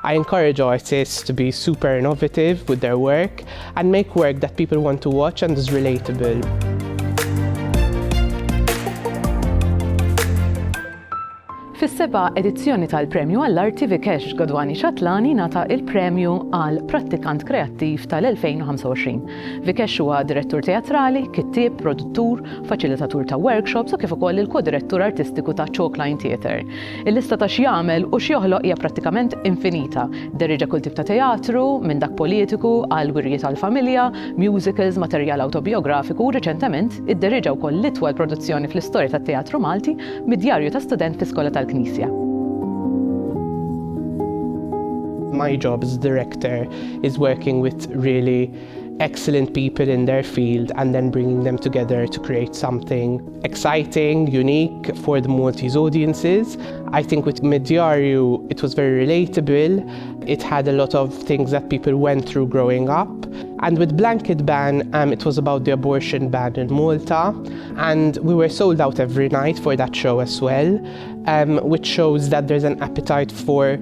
I encourage artists to be super innovative with their work and make work that people want to watch and is relatable. Fis-seba' edizzjoni tal-Premju għall-Arti Vikesh Godhwani Chatlani nata il-Premju għall-Prattikant Kreattiv tal-2025. Vikesh huwa direttur teatrali, kittieb, produttur, faċilitatur ta' workshops u kif ukoll il-ko-direttur artistiku ta' Chalkline Theatre. Il-lista ta' x'jagħmel u x'joħloq hija prattikament infinita. Derriġa kull tip ta' teatru, minn dak politiku għal wirjiet tal-familja, musicals, materjal autobiografiku u riċentement idderriġa wkoll l-itwal produzzjoni fl-istorja tat-teatru Malti mid-djarju ta' student fl-iskola tal-Knisja. My job as director is working with really excellent people in their field and then bringing them together to create something exciting, unique for the Maltese audiences. I think with Midjarju it was very relatable. It had a lot of things that people went through growing up. And with Blanket Ban, it was about the abortion ban in Malta. And we were sold out every night for that show as well, which shows that there's an appetite for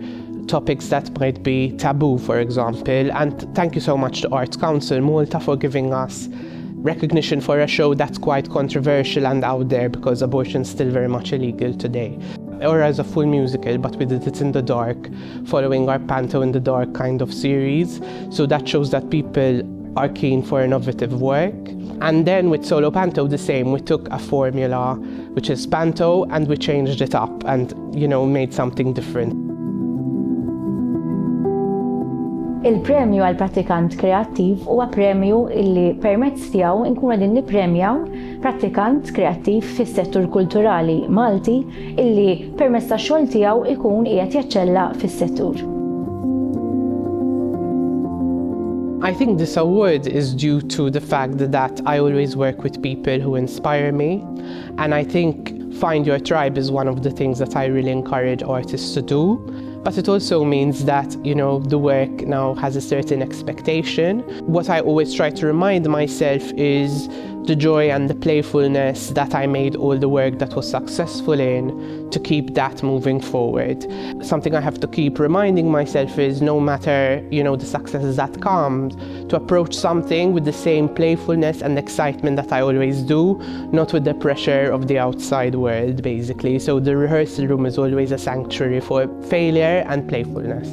topics that might be taboo, for example. And thank you so much to Arts Council Malta for giving us recognition for a show that's quite controversial and out there, because abortion is still very much illegal today. Or as a full musical, but we did it in the dark, following our Panto in the Dark kind of series. So that shows that people are keen for innovative work. And then with Solo Panto, the same. We took a formula, which is Panto, and we changed it up and, made something different. Il-Premju għall-Prattikant Kreattiv huwa premju illi permezz tiegħu nkunu qegħdin nippremjaw prattikant kreattiv fis-settur kulturali Malti illi permezz tax-xogħol tiegħu ikun qiegħed jaċċella fis-settur. I think this award is due to the fact that I always work with people who inspire me, and I think find your tribe is one of the things that I really encourage artists to do. But it also means that, the work now has a certain expectation. What I always try to remind myself is the joy and the playfulness that I made all the work that was successful in, to keep that moving forward. Something I have to keep reminding myself is no matter, the successes that come, to approach something with the same playfulness and excitement that I always do, not with the pressure of the outside world, basically. So the rehearsal room is always a sanctuary for failure and playfulness.